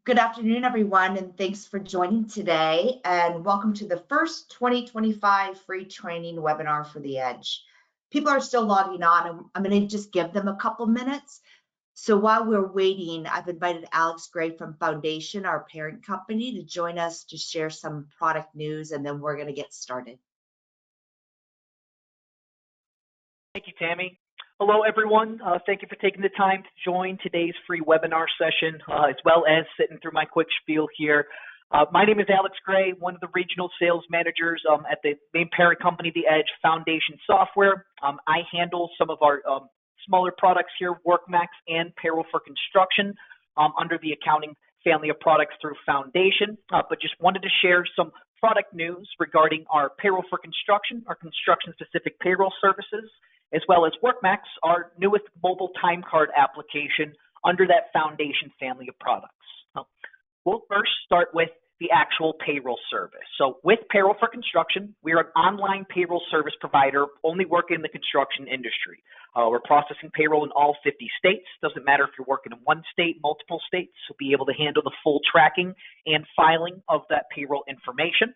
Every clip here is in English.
Good afternoon, everyone, and thanks for joining today. And welcome to the first 2025 free training webinar for the Edge. People are still logging on, and I'm going to just give them a couple minutes. So while we're waiting, I've invited Alex Gray from Foundation, our parent company, to join us to share some product news, and then we're going to get started. Thank you, Tammy. Hello, everyone. Thank you for taking the time to join today's free webinar session, as well as sitting through my quick spiel here. My name is Alex Gray, one of the regional sales managers at the main parent company, The Edge Foundation Software. I handle some of our smaller products here, WorkMax and Payroll for Construction, under the accounting family of products through Foundation. But just wanted to share some product news regarding our Payroll for Construction, our construction-specific payroll services, as well as WorkMax, our newest mobile time card application under that Foundation family of products. We'll first start with the actual payroll service. So with Payroll for Construction, we are an online payroll service provider only working in the construction industry. We're processing payroll in all 50 states. Doesn't matter if you're working in one state, multiple states, we'll be able to handle the full tracking and filing of that payroll information.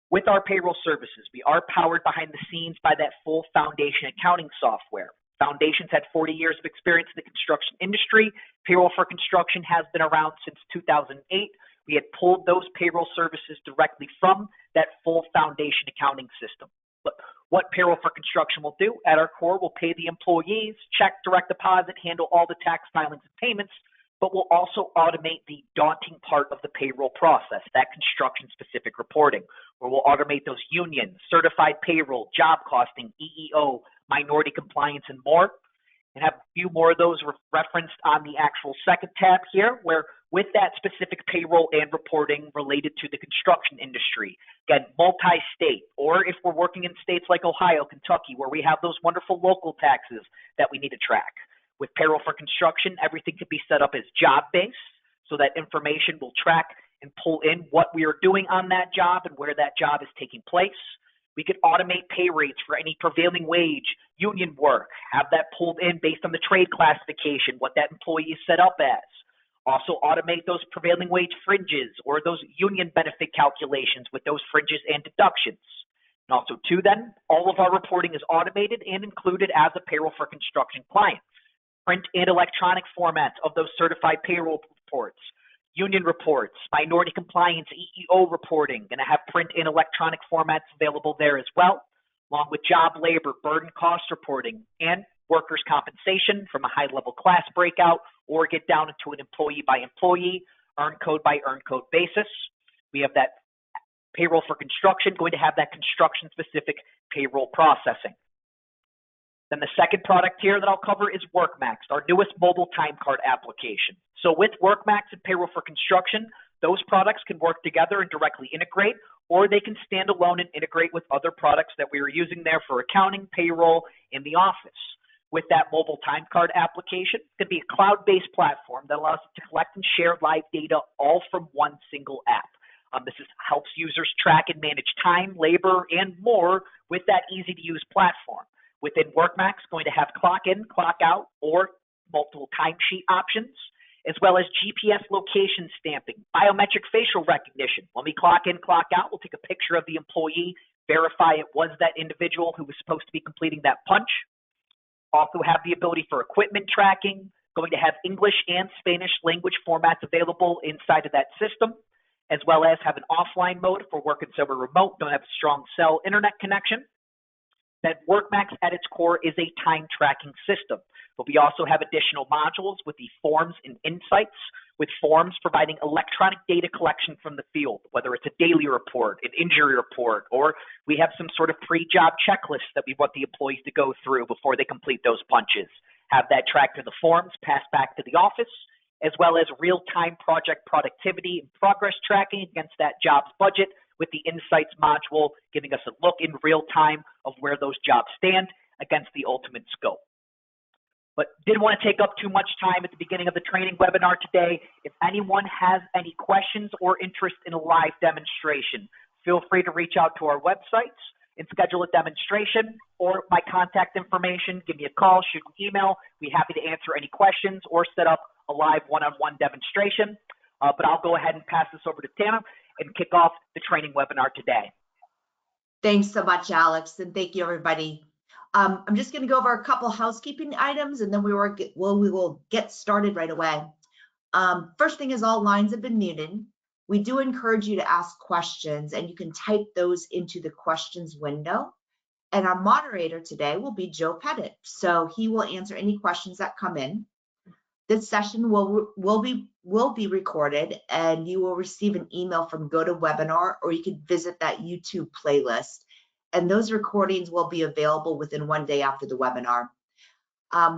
With our payroll services, we are powered behind the scenes by that full Foundation accounting software. Foundation's had 40 years of experience in the construction industry. Payroll for Construction has been around since 2008. We had pulled those payroll services directly from that full Foundation accounting system. But what Payroll for Construction will do at our core, we'll pay the employees, check direct deposit, handle all the tax filings and payments, but we'll also automate the daunting part of the payroll process, that construction-specific reporting, where we'll automate those unions, certified payroll, job costing, EEO, minority compliance, and more, and have a few more of those referenced on the actual second tab here, where with that specific payroll and reporting related to the construction industry, again, multi-state, or if we're working in states like Ohio, Kentucky, where we have those wonderful local taxes that we need to track. With Payroll for Construction, everything can be set up as job-based, so that information will track and pull in what we are doing on that job and where that job is taking place. We could automate pay rates for any prevailing wage, union work, have that pulled in based on the trade classification, what that employee is set up as. Also automate those prevailing wage fringes or those union benefit calculations with those fringes and deductions. And also, too, then, all of our reporting is automated and included as a Payroll for Construction client. Print and electronic formats of those certified payroll reports, union reports, minority compliance, EEO reporting, going to have print and electronic formats available there as well, along with job labor, burden cost reporting, and workers' compensation from a high-level class breakout or get down into an employee-by-employee, earn code by earn code basis. We have that Payroll for Construction going to have that construction-specific payroll processing. Then the second product here that I'll cover is WorkMax, our newest mobile time card application. So with WorkMax and Payroll for Construction, those products can work together and directly integrate, or they can stand alone and integrate with other products that we are using there for accounting, payroll, in the office. With that mobile time card application, it could be a cloud-based platform that allows us to collect and share live data all from one single app. Helps users track and manage time, labor, and more with that easy-to-use platform. Within WorkMax, going to have clock in, clock out, or multiple timesheet options, as well as GPS location stamping, biometric facial recognition. When we clock in, clock out, we'll take a picture of the employee, verify it was that individual who was supposed to be completing that punch. Also have the ability for equipment tracking, going to have English and Spanish language formats available inside of that system, as well as have an offline mode for working somewhere remote, don't have a strong cell internet connection. That WorkMax at its core is a time tracking system, but we also have additional modules with the forms and insights, with forms providing electronic data collection from the field, whether it's a daily report, an injury report, or we have some sort of pre-job checklist that we want the employees to go through before they complete those punches. Have that tracked to the forms, passed back to the office, as well as real-time project productivity and progress tracking against that job's budget, with the Insights module giving us a look in real time of where those jobs stand against the ultimate scope. But didn't want to take up too much time at the beginning of the training webinar today. If anyone has any questions or interest in a live demonstration, feel free to reach out to our websites and schedule a demonstration, or my contact information, give me a call, shoot an email. We're happy to answer any questions or set up a live one-on-one demonstration. but I'll go ahead and pass this over to Tana and kick off the training webinar today. Thanks so much, Alex, and thank you, everybody. I'm just going to go over a couple housekeeping items, and then we will get started right away. First thing is, all lines have been muted. We do encourage you to ask questions, and you can type those into the questions window. And our moderator today will be Joe Pettit, so he will answer any questions that come in. This session will be recorded, and you will receive an email from GoToWebinar, or you can visit that YouTube playlist. And those recordings will be available within 1 day after the webinar.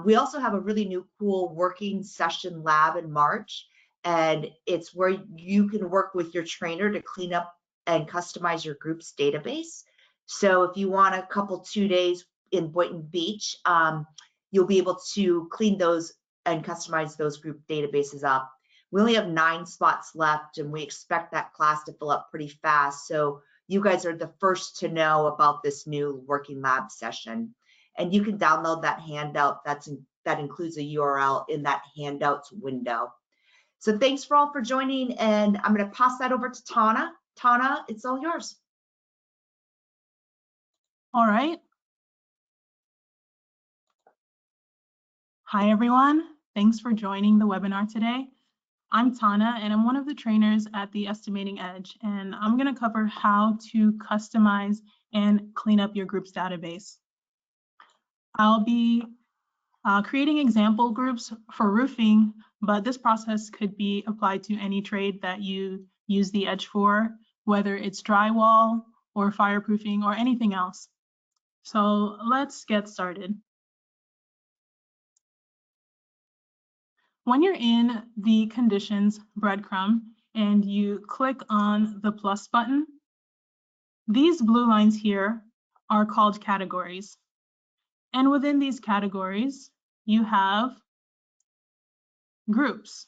We also have a really new cool working session lab in March, and it's where you can work with your trainer to clean up and customize your group's database. So if you want a couple 2 days in Boynton Beach, you'll be able to clean those and customize those group databases up. We only have 9 spots left, and we expect that class to fill up pretty fast. So you guys are the first to know about this new working lab session. And you can download that handout. That includes a URL in that handouts window. So thanks for all for joining, and I'm going to pass that over to Tana. Tana, it's all yours. All right. Hi, everyone. Thanks for joining the webinar today. I'm Tana, and I'm one of the trainers at the Estimating Edge, and I'm going to cover how to customize and clean up your group's database. I'll be creating example groups for roofing, but this process could be applied to any trade that you use the Edge for, whether it's drywall or fireproofing or anything else. So let's get started. When you're in the conditions breadcrumb and you click on the plus button, these blue lines here are called categories. And within these categories, you have groups.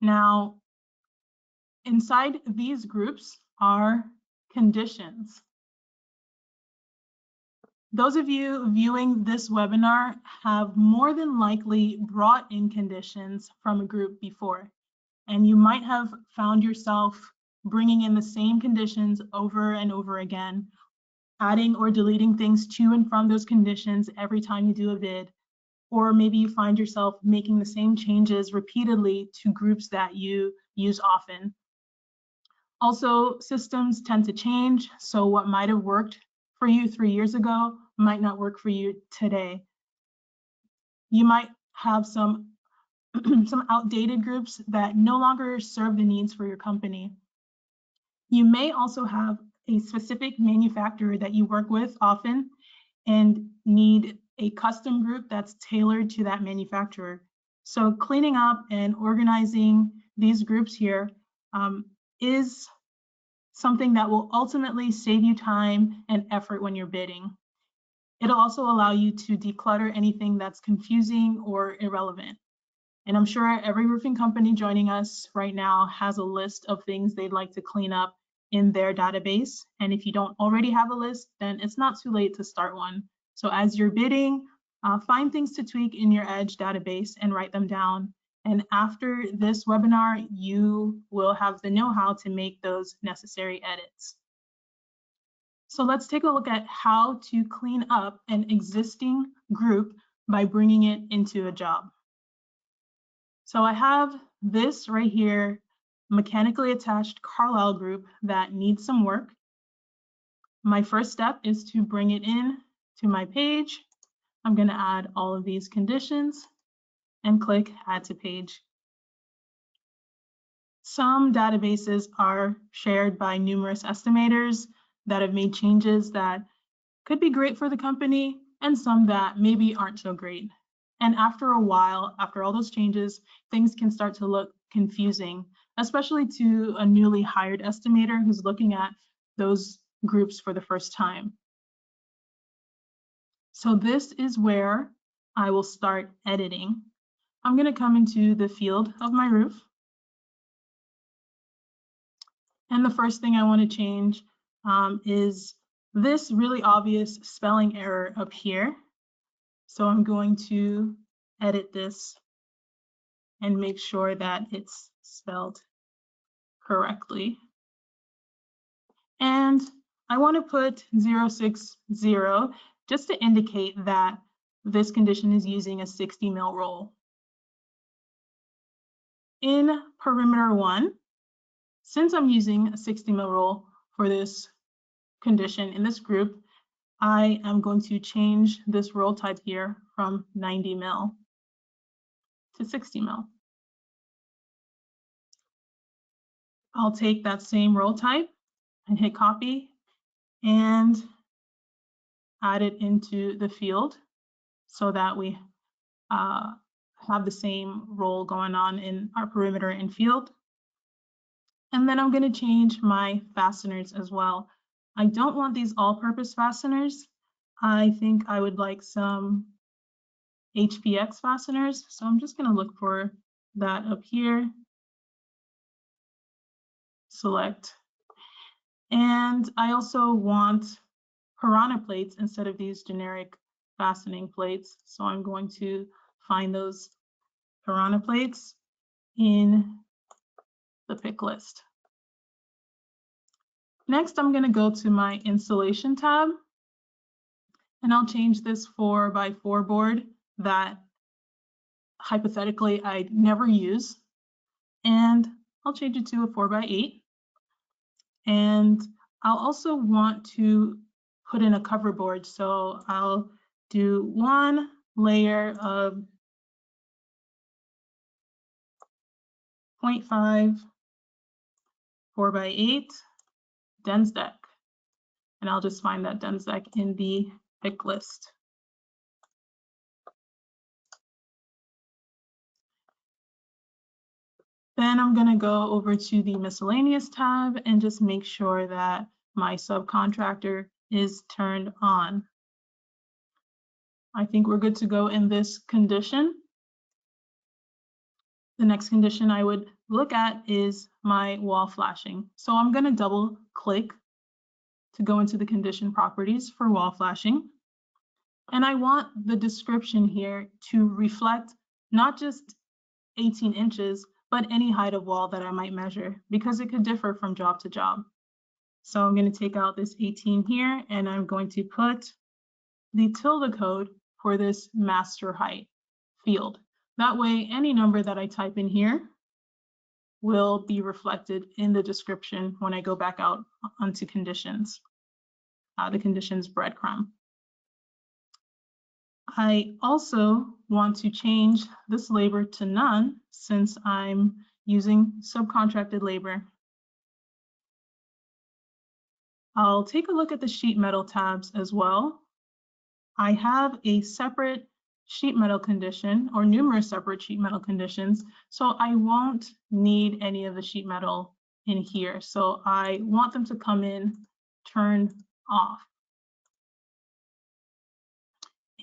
Now, inside these groups are conditions. Those of you viewing this webinar have more than likely brought in conditions from a group before, and you might have found yourself bringing in the same conditions over and over again, adding or deleting things to and from those conditions every time you do a bid, or maybe you find yourself making the same changes repeatedly to groups that you use often. Also, systems tend to change, so what might have worked for you 3 years ago might not work for you today. You might have some outdated groups that no longer serve the needs for your company. You may also have a specific manufacturer that you work with often and need a custom group that's tailored to that manufacturer. So cleaning up and organizing these groups here is something that will ultimately save you time and effort when you're bidding. It'll also allow you to declutter anything that's confusing or irrelevant. And I'm sure every roofing company joining us right now has a list of things they'd like to clean up in their database. And if you don't already have a list, then it's not too late to start one. So as you're bidding, find things to tweak in your Edge database and write them down. And after this webinar, you will have the know-how to make those necessary edits. So let's take a look at how to clean up an existing group by bringing it into a job. So I have this right here, mechanically attached Carlisle group that needs some work. My first step is to bring it in to my page. I'm going to add all of these conditions and click Add to Page. Some databases are shared by numerous estimators that have made changes that could be great for the company and some that maybe aren't so great. And after a while, after all those changes, things can start to look confusing, especially to a newly hired estimator who's looking at those groups for the first time. So this is where I will start editing. I'm going to come into the field of my roof. And the first thing I want to change is this really obvious spelling error up here. So I'm going to edit this and make sure that it's spelled correctly. And I want to put 060 just to indicate that this condition is using a 60 mil roll. In perimeter 1, since I'm using a 60 mil roll for this condition in this group, I am going to change this roll type here from 90 mil to 60 mil. I'll take that same roll type and hit copy and add it into the field so that we have the same roll going on in our perimeter and field. And then I'm going to change my fasteners as well. I don't want these all-purpose fasteners. I think I would like some HPX fasteners. So I'm just going to look for that up here. Select. And I also want piranha plates instead of these generic fastening plates. So I'm going to find those piranha plates in the pick list. Next, I'm going to go to my installation tab, and I'll change this 4x4 board that hypothetically I'd never use, and I'll change it to a 4x8. And I'll also want to put in a cover board, so I'll do one layer of 0.5 4x8 Den's deck, and I'll just find that Den's deck in the pick list. Then I'm going to go over to the miscellaneous tab and just make sure that my subcontractor is turned on. I think we're good to go in this condition. The next condition I would look at is my wall flashing. So I'm going to double click to go into the condition properties for wall flashing. And I want the description here to reflect not just 18 inches, but any height of wall that I might measure, because it could differ from job to job. So I'm going to take out this 18 here, and I'm going to put the tilde code for this master height field. That way, any number that I type in here will be reflected in the description when I go back out onto conditions, the conditions breadcrumb. I also want to change this labor to none since I'm using subcontracted labor. I'll take a look at the sheet metal tabs as well. I have a separate sheet metal condition, or numerous separate sheet metal conditions, so I won't need any of the sheet metal in here. So I want them to come in turned off.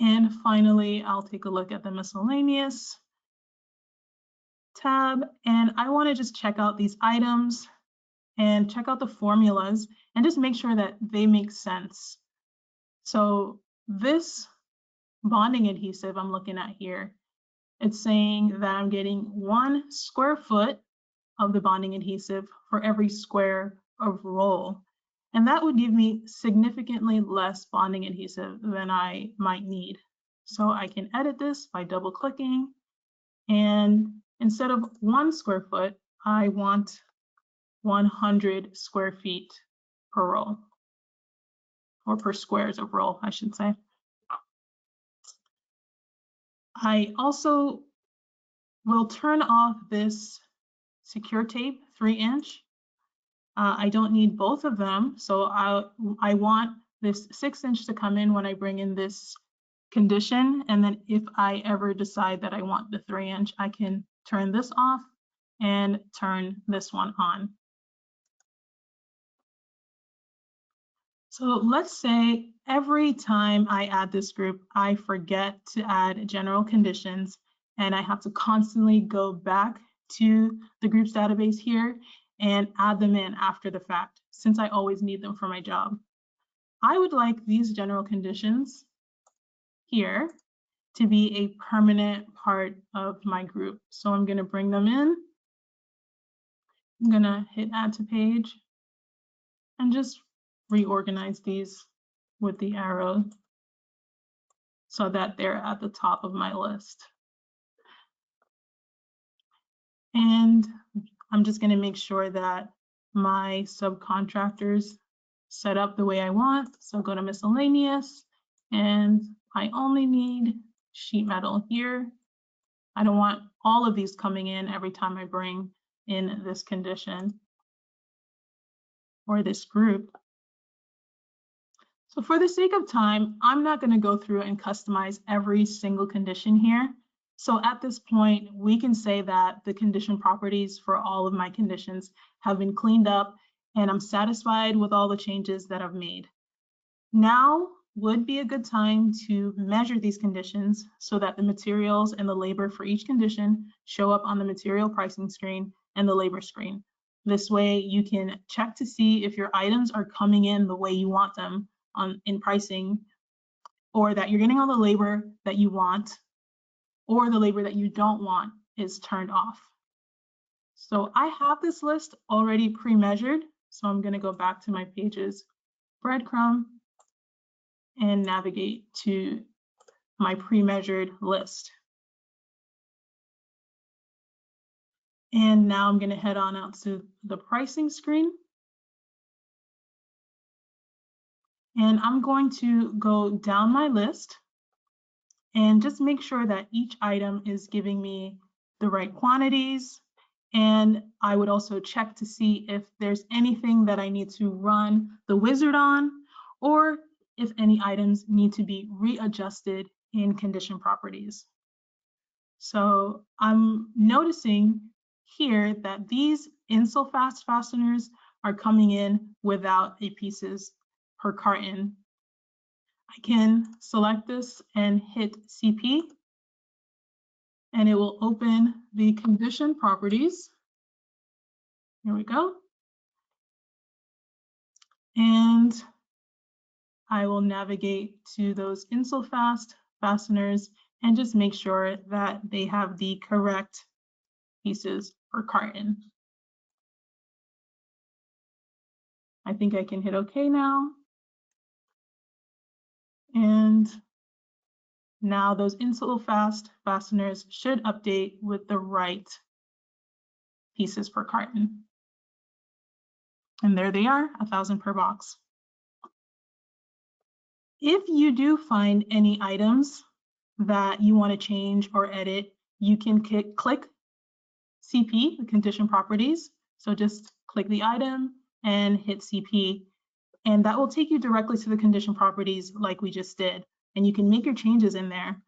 And finally, I'll take a look at the miscellaneous tab, and I want to just check out these items and check out the formulas and just make sure that they make sense. So this bonding adhesive I'm looking at here, it's saying that I'm getting 1 square foot of the bonding adhesive for every square of roll. And that would give me significantly less bonding adhesive than I might need. So I can edit this by double clicking, and instead of 1 square foot, I want 100 square feet per roll, or per squares of roll, I should say. I also will turn off this secure tape 3-inch. I don't need both of them, so I want this 6-inch to come in when I bring in this condition, and then if I ever decide that I want the 3-inch, I can turn this off and turn this one on. So let's say every time I add this group, I forget to add general conditions, and I have to constantly go back to the groups database here and add them in after the fact, since I always need them for my job. I would like these general conditions here, to be a permanent part of my group. So I'm going to bring them in. I'm going to hit add to page and just reorganize these with the arrow so that they're at the top of my list. And I'm just going to make sure that my subcontractors set up the way I want. So go to miscellaneous, and I only need sheet metal here. I don't want all of these coming in every time I bring in this condition or this group. So for the sake of time, I'm not going to go through and customize every single condition here. So at this point, we can say that the condition properties for all of my conditions have been cleaned up and I'm satisfied with all the changes that I've made. Now would be a good time to measure these conditions so that the materials and the labor for each condition show up on the material pricing screen and the labor screen. This way you can check to see if your items are coming in the way you want them in pricing, or that you're getting all the labor that you want, or the labor that you don't want is turned off. So I have this list already pre-measured. So I'm going to go back to my pages breadcrumb and navigate to my pre-measured list. And now I'm going to head on out to the pricing screen. And I'm going to go down my list and just make sure that each item is giving me the right quantities. And I would also check to see if there's anything that I need to run the wizard on, or if any items need to be readjusted in condition properties. So I'm noticing here that these Insulfast fasteners are coming in without a pieces per carton. I can select this and hit CP, and it will open the condition properties. Here we go. And I will navigate to those Insulfast fasteners and just make sure that they have the correct pieces per carton. I think I can hit OK now. And now those Insulfast fasteners should update with the right pieces per carton. And there they are, 1,000 per box. If you do find any items that you want to change or edit, you can click CP, the condition properties. So just click the item and hit CP, and that will take you directly to the condition properties like we just did. And you can make your changes in there.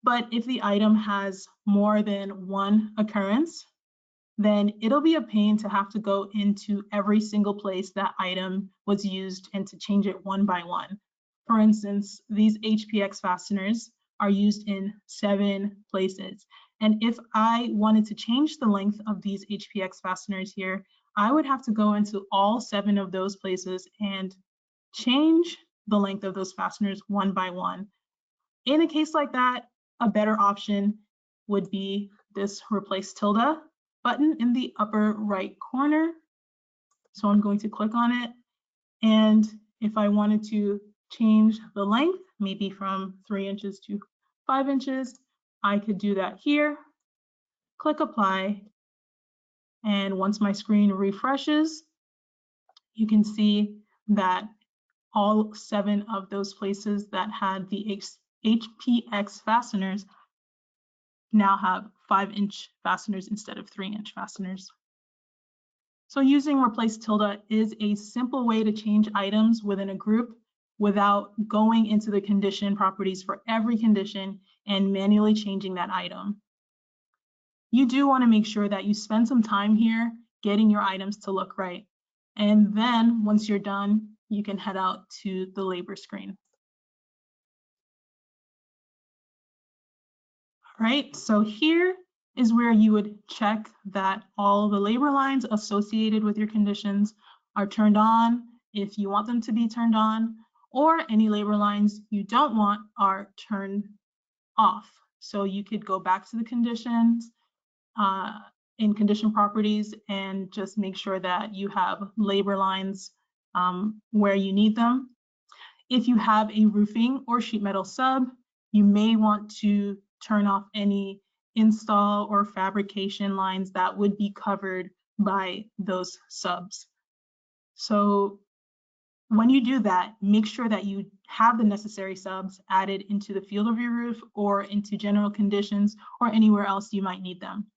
But if the item has more than one occurrence, then it'll be a pain to have to go into every single place that item was used and to change it one by one. For instance, these HPX fasteners are used in 7 places. And if I wanted to change the length of these HPX fasteners here, I would have to go into all 7 of those places and change the length of those fasteners one by one. In a case like that, a better option would be this replace tilde button in the upper right corner. So I'm going to click on it. And if I wanted to change the length, maybe from 3 inches to 5 inches, I could do that here. Click apply. And once my screen refreshes, you can see that all 7 of those places that had the HPX fasteners now have 5-inch fasteners instead of 3-inch fasteners. So using replace tilde is a simple way to change items within a group without going into the condition properties for every condition and manually changing that item. You do want to make sure that you spend some time here getting your items to look right. And then once you're done, you can head out to the labor screen. All right, so here is where you would check that all the labor lines associated with your conditions are turned on if you want them to be turned on, or any labor lines you don't want are turned off. So you could go back to the conditions in condition properties and just make sure that you have labor lines where you need them. If you have a roofing or sheet metal sub, you may want to turn off any install or fabrication lines that would be covered by those subs. So when you do that, make sure that you have the necessary subs added into the field of your roof or into general conditions or anywhere else you might need them.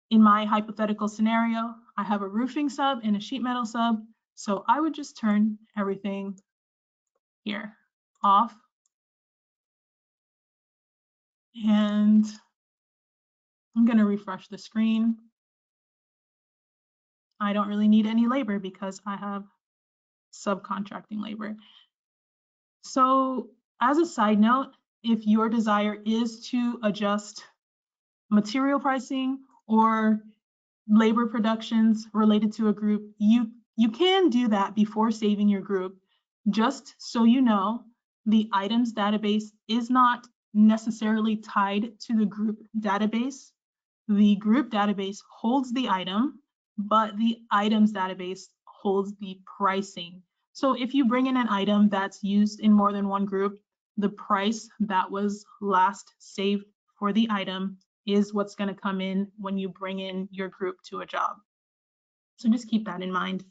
In my hypothetical scenario, I have a roofing sub and a sheet metal sub, so I would just turn everything here off. And I'm going to refresh the screen. I don't really need any labor because I have subcontracting labor. So as a side note, if your desire is to adjust material pricing or labor productions related to a group, you can do that before saving your group. Just so you know, the items database is not necessarily tied to the group database. The group database holds the item, but the items database holds the pricing. So if you bring in an item that's used in more than one group, the price that was last saved for the item is what's going to come in when you bring in your group to a job. So just keep that in mind.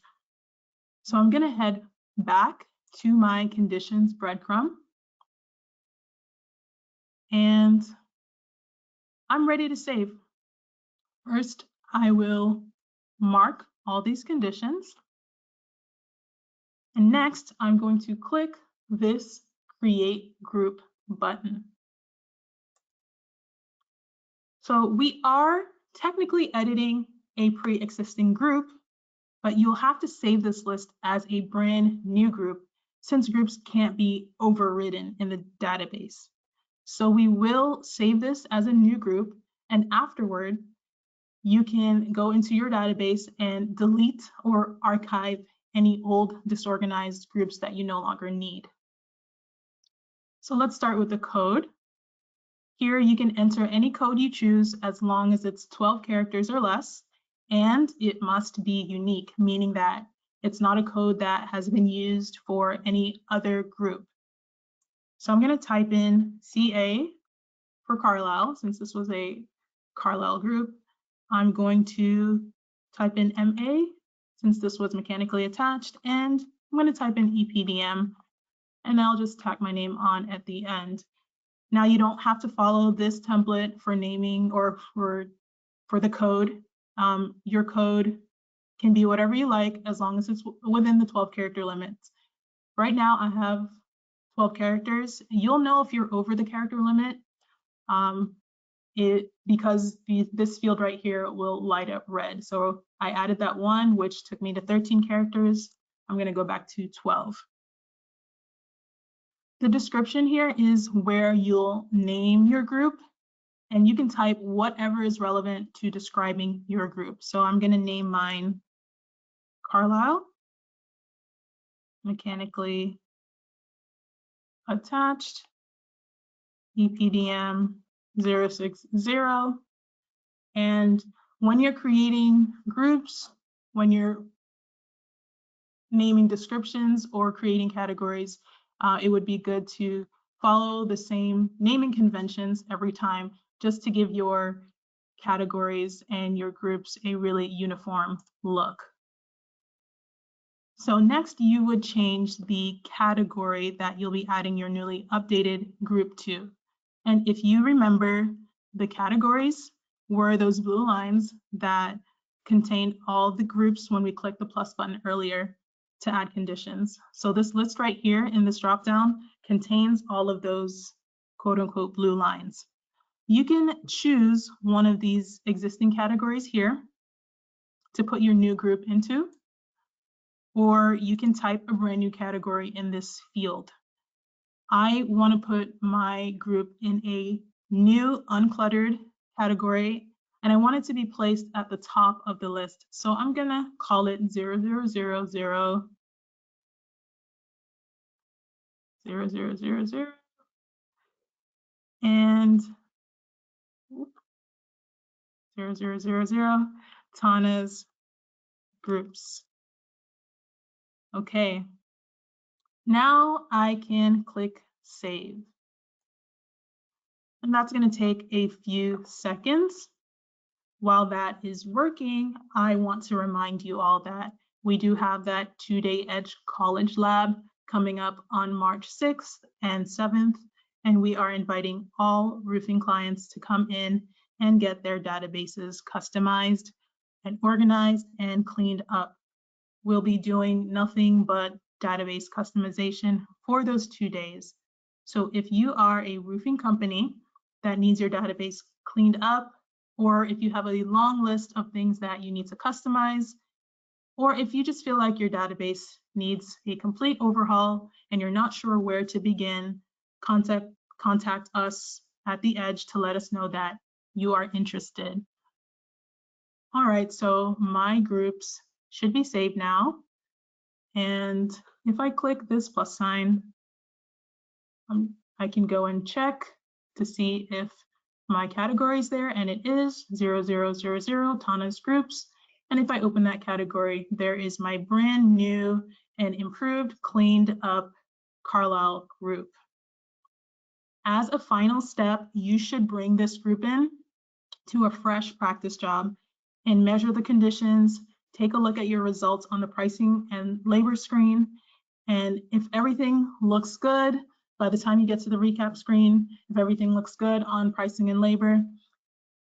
So I'm going to head back to my conditions breadcrumb. And I'm ready to save. First, I will mark all these conditions. And next, I'm going to click this Create Group button. So we are technically editing a pre-existing group, but you'll have to save this list as a brand new group since groups can't be overridden in the database. So we will save this as a new group, and afterward, you can go into your database and delete or archive any old disorganized groups that you no longer need. So let's start with the code. Here you can enter any code you choose as long as it's 12 characters or less, and it must be unique, meaning that it's not a code that has been used for any other group. So I'm going to type in CA for Carlisle, since this was a Carlisle group. I'm going to type in MA, since this was mechanically attached, and I'm going to type in EPDM, and I'll just tack my name on at the end. Now you don't have to follow this template for naming or for the code. Your code can be whatever you like as long as it's within the 12 character limits. Right now I have 12 characters. You'll know if you're over the character limit because this field right here will light up red. So I added that one, which took me to 13 characters. I'm going to go back to 12. The description here is where you'll name your group, and you can type whatever is relevant to describing your group. So I'm going to name mine Carlisle, mechanically attached, EPDM 060. And when you're creating groups, when you're naming descriptions or creating categories, it would be good to follow the same naming conventions every time, just to give your categories and your groups a really uniform look. So next, you would change the category that you'll be adding your newly updated group to. And if you remember, the categories were those blue lines that contained all the groups when we clicked the plus button earlier to add conditions. So this list right here in this dropdown contains all of those quote unquote blue lines. You can choose one of these existing categories here to put your new group into, or you can type a brand new category in this field. I want to put my group in a new uncluttered category, and I want it to be placed at the top of the list. So I'm going to call it 0000000. and 0000, Tana's groups. Okay, now I can click save. And that's going to take a few seconds. While that is working, I want to remind you all that we do have that 2-day Edge College Lab coming up on March 6th and 7th, and we are inviting all roofing clients to come in and get their databases customized and organized and cleaned up. We'll be doing nothing but database customization for those 2 days. So if you are a roofing company that needs your database cleaned up, or if you have a long list of things that you need to customize, or if you just feel like your database needs a complete overhaul and you're not sure where to begin, contact us at The Edge to let us know that you are interested. All right, so my groups should be saved now. And if I click this plus sign, I can go and check to see if my category is there, and it is 0000, Tana's groups. And if I open that category, there is my brand new and improved, cleaned up Carlisle group. As a final step, you should bring this group in to a fresh practice job and measure the conditions, take a look at your results on the pricing and labor screen. And if everything looks good, by the time you get to the recap screen, if everything looks good on pricing and labor,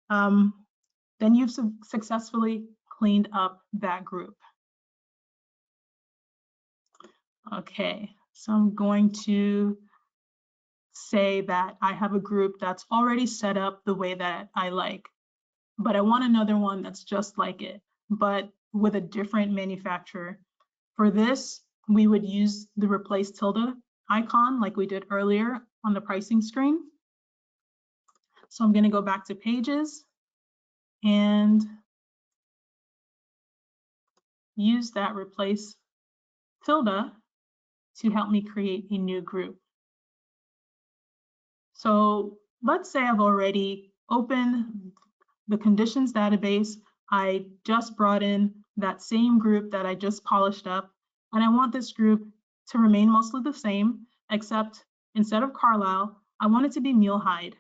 then you've successfully cleaned up that group. Okay, so I'm going to say that I have a group that's already set up the way that I like, but I want another one that's just like it, but with a different manufacturer. For this, we would use the replace tilde icon like we did earlier on the pricing screen. So I'm going to go back to pages and use that replace tilde to help me create a new group. So let's say I've already opened the conditions database. I just brought in that same group that I just polished up, and I want this group to remain mostly the same, except instead of Carlisle, I want it to be Mulehide.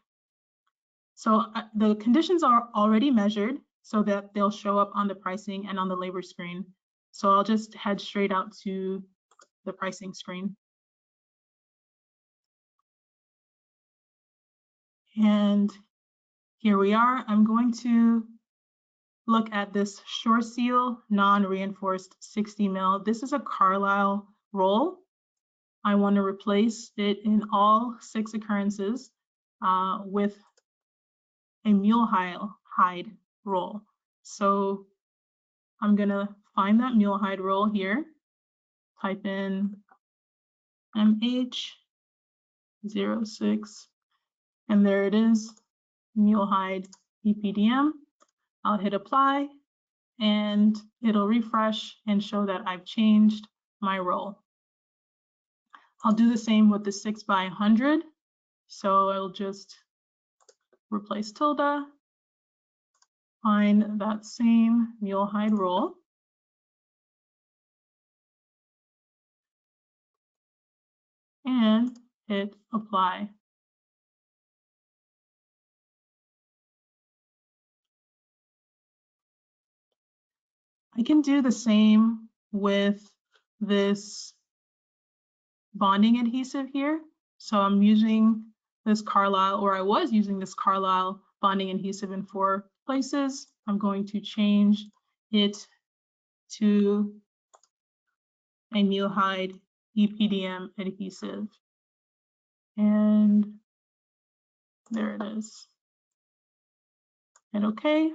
So the conditions are already measured so that they'll show up on the pricing and on the labor screen. So I'll just head straight out to the pricing screen. And here we are. I'm going to look at this Shore Seal non-reinforced 60 mil. This is a Carlisle roll. I want to replace it in all 6 occurrences with a Mulehide roll. So I'm going to find that Mulehide roll here, type in MH06, and there it is, Mulehide EPDM. I'll hit apply, and it'll refresh and show that I've changed my roll. I'll do the same with the 6x100. So I'll just replace tilde, find that same Mulehide roll, and hit apply. I can do the same with this bonding adhesive here. So I'm using this Carlisle, or I was using this Carlisle bonding adhesive in 4 places. I'm going to change it to a Mulehide EPDM adhesive. And there it is. And okay.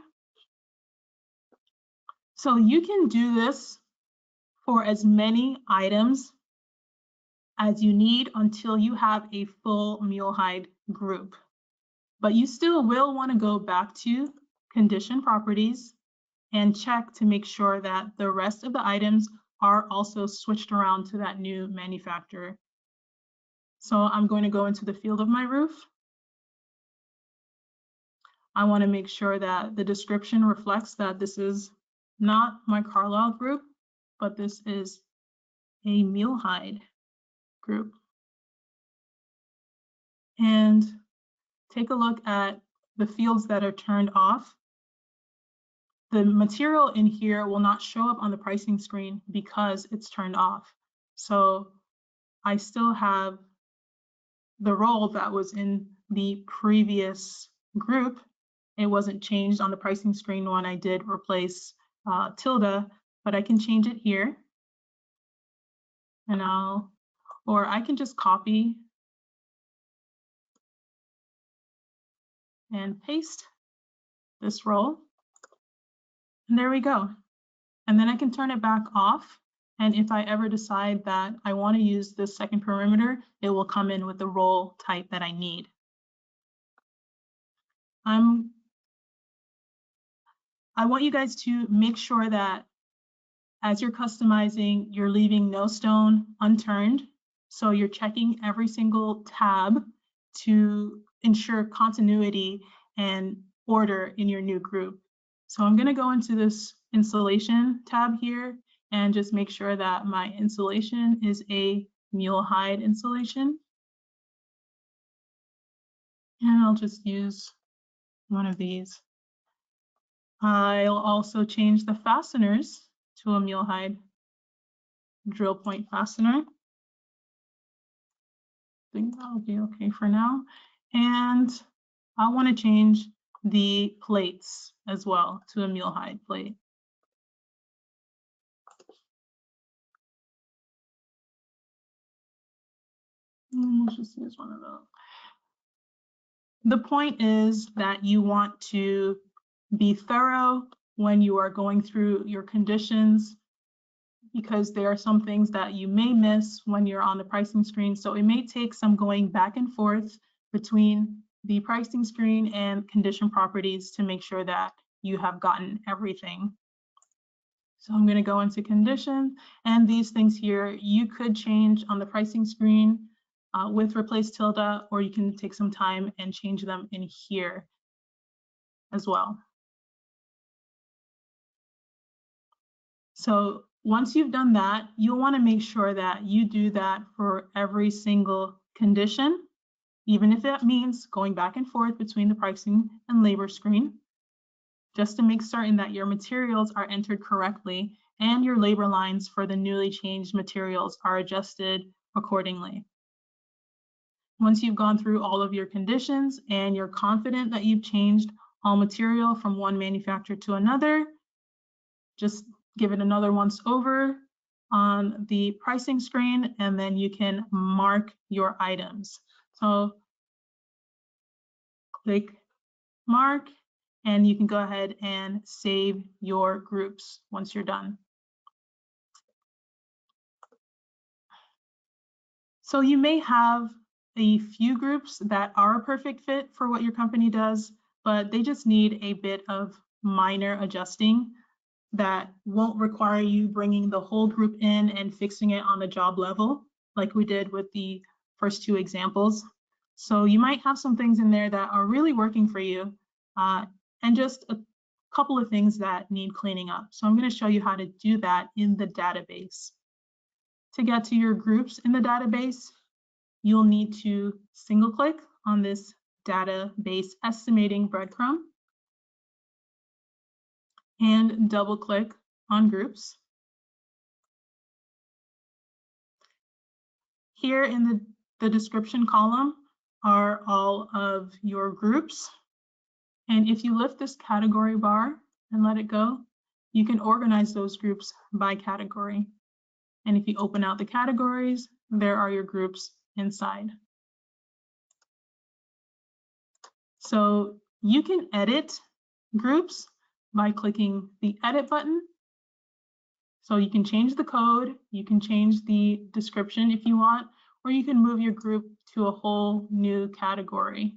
So you can do this for as many items as you need until you have a full Mulehide group. But you still will want to go back to condition properties and check to make sure that the rest of the items are also switched around to that new manufacturer. So I'm going to go into the field of my roof, I want to make sure that the description reflects that this is not my Carlisle group, but this is a Mulehide group. And take a look at the fields that are turned off. The material in here will not show up on the pricing screen because it's turned off. So I still have the role that was in the previous group. It wasn't changed on the pricing screen when I did replace tilde, but I can change it here. And or I can just copy and paste this role. And there we go. And then I can turn it back off. And if I ever decide that I want to use this second perimeter, it will come in with the role type that I need. I want you guys to make sure that as you're customizing, you're leaving no stone unturned. So you're checking every single tab to ensure continuity and order in your new group. So I'm going to go into this installation tab here and just make sure that my installation is a Mulehide installation. And I'll just use one of these. I'll also change the fasteners to a Mulehide drill point fastener. I think that'll be okay for now. And I want to change the plates as well to a Mulehide plate. Let's just use one of those. The point is that you want to be thorough when you are going through your conditions, because there are some things that you may miss when you're on the pricing screen. So it may take some going back and forth between the pricing screen and condition properties to make sure that you have gotten everything. So I'm going to go into condition, and these things here you could change on the pricing screen with replace tilde, or you can take some time and change them in here as well. So once you've done that, you'll want to make sure that you do that for every single condition, even if that means going back and forth between the pricing and labor screen, just to make certain that your materials are entered correctly and your labor lines for the newly changed materials are adjusted accordingly. Once you've gone through all of your conditions and you're confident that you've changed all material from one manufacturer to another, just give it another once over on the pricing screen, and then you can mark your items. So click mark, and you can go ahead and save your groups once you're done. So you may have a few groups that are a perfect fit for what your company does, but they just need a bit of minor adjusting that won't require you bringing the whole group in and fixing it on the job level, like we did with the first two examples. So you might have some things in there that are really working for you, and just a couple of things that need cleaning up. So I'm going to show you how to do that in the database. To get to your groups in the database, you'll need to single click on this database estimating breadcrumb and double click on groups. Here in the description column are all of your groups. And if you lift this category bar and let it go, you can organize those groups by category. And if you open out the categories, there are your groups inside. So you can edit groups by clicking the edit button. So you can change the code, you can change the description if you want, or you can move your group to a whole new category.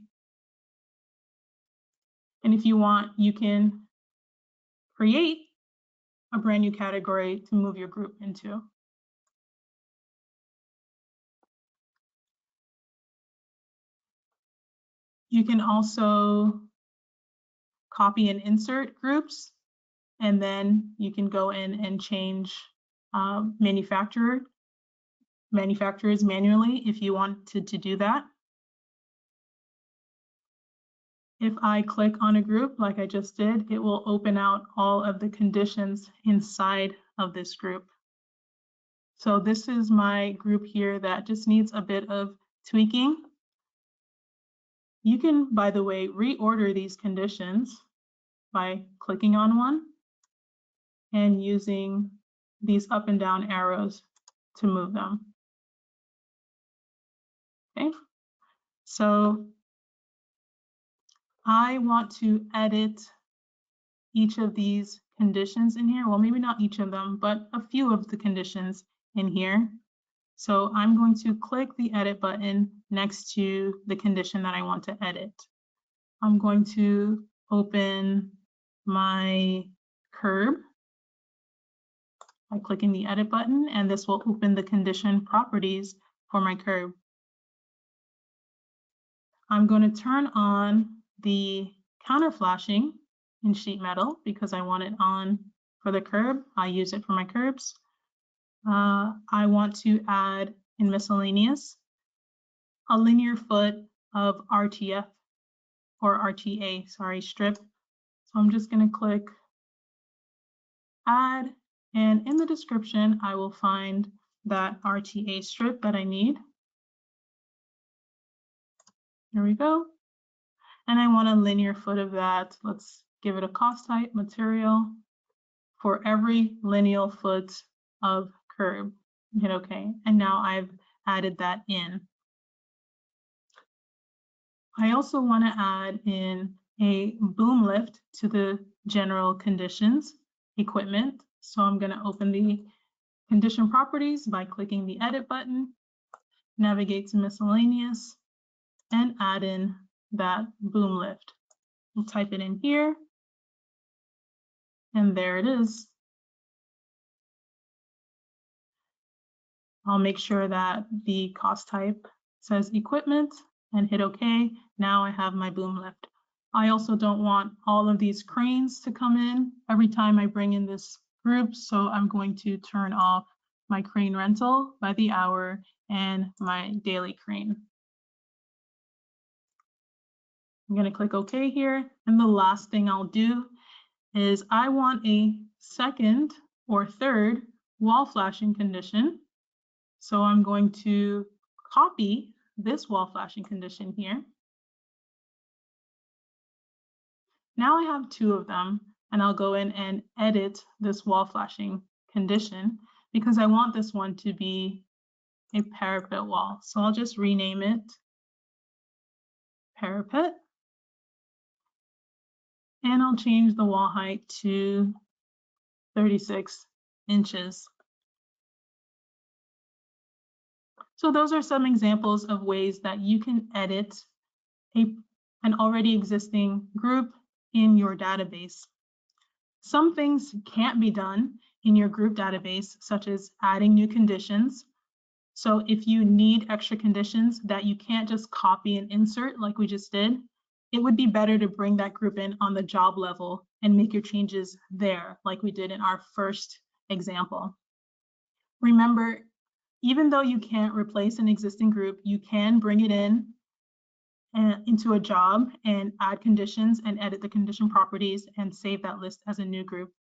And if you want, you can create a brand new category to move your group into. You can also copy and insert groups, and then you can go in and change manufacturers manually if you wanted to do that. If I click on a group like I just did, it will open out all of the conditions inside of this group. So this is my group here that just needs a bit of tweaking. You can, by the way, reorder these conditions by clicking on one and using these up and down arrows to move them. Okay, so I want to edit each of these conditions in here. Well, maybe not each of them, but a few of the conditions in here. So I'm going to click the edit button next to the condition that I want to edit. I'm going to open my curb by clicking the edit button, and this will open the condition properties for my curb. I'm going to turn on the counter flashing in sheet metal because I want it on for the curb. I use it for my curbs. I want to add in miscellaneous a linear foot of RTF or RTA, sorry, strip. So I'm just going to click add, and in the description, I will find that RTA strip that I need. There we go. And I want a linear foot of that. Let's give it a cost type, material, for every lineal foot of curb. Hit OK. And now I've added that in. I also want to add in a boom lift to the general conditions equipment. So I'm going to open the condition properties by clicking the edit button, navigate to miscellaneous, and add in that boom lift. We'll type it in here, and there it is. I'll make sure that the cost type says equipment and hit OK. Now I have my boom lift. I also don't want all of these cranes to come in every time I bring in this group, so I'm going to turn off my crane rental by the hour and my daily crane. I'm going to click OK here, and the last thing I'll do is I want a second or third wall flashing condition. So I'm going to copy this wall flashing condition here. Now I have two of them, and I'll go in and edit this wall flashing condition because I want this one to be a parapet wall. So I'll just rename it parapet, and I'll change the wall height to 36 inches. So those are some examples of ways that you can edit an already existing group in your database. Some things can't be done in your group database, such as adding new conditions. So if you need extra conditions that you can't just copy and insert like we just did, it would be better to bring that group in on the job level and make your changes there, like we did in our first example. Remember, even though you can't replace an existing group, you can bring it in into a job and add conditions and edit the condition properties and save that list as a new group.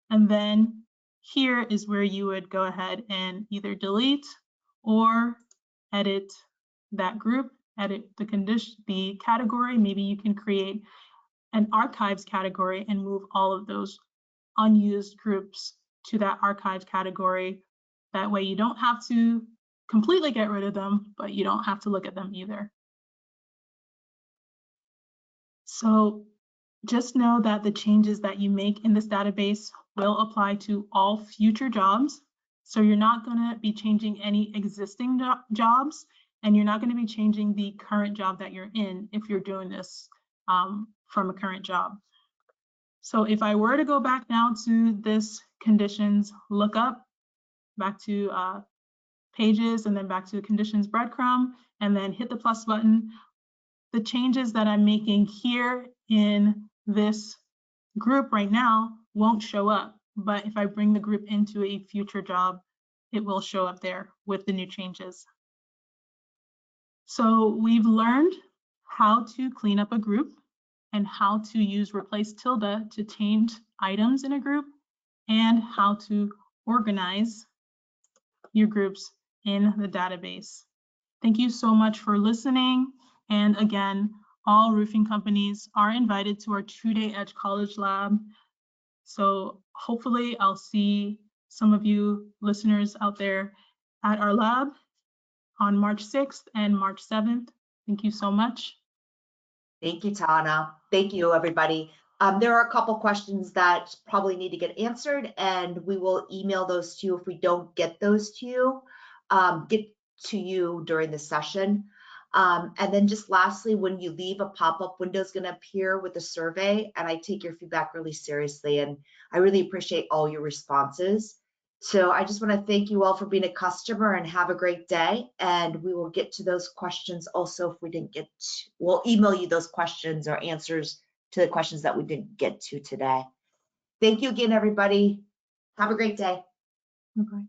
And then here is where you would go ahead and either delete or edit that group, edit the condition, the category. Maybe you can create an archives category and move all of those unused groups to that archives category. That way you don't have to completely get rid of them, but you don't have to look at them either. So just know that the changes that you make in this database will apply to all future jobs. So you're not going to be changing any existing jobs, and you're not going to be changing the current job that you're in if you're doing this from a current job. So if I were to go back now to this conditions lookup, back to pages, and then back to the conditions breadcrumb, and then hit the plus button, the changes that I'm making here in this group right now won't show up, but if I bring the group into a future job, it will show up there with the new changes. So we've learned how to clean up a group and how to use replace tilde to change items in a group and how to organize your groups in the database. Thank you so much for listening. And again, all roofing companies are invited to our 2-day Edge College Lab. So hopefully I'll see some of you listeners out there at our lab on March 6th and March 7th. Thank you so much. Thank you, Tana. Thank you, everybody. There are a couple questions that probably need to get answered, and we will email those to you if we don't get those to you, get to you during the session. And then just lastly, when you leave, a pop-up window is going to appear with a survey, and I take your feedback really seriously, and I really appreciate all your responses. So I just want to thank you all for being a customer and have a great day. And we will get to those questions also if we didn't get to, we'll email you those questions or answers to the questions that we didn't get to today. Thank you again, everybody. Have a great day. Okay.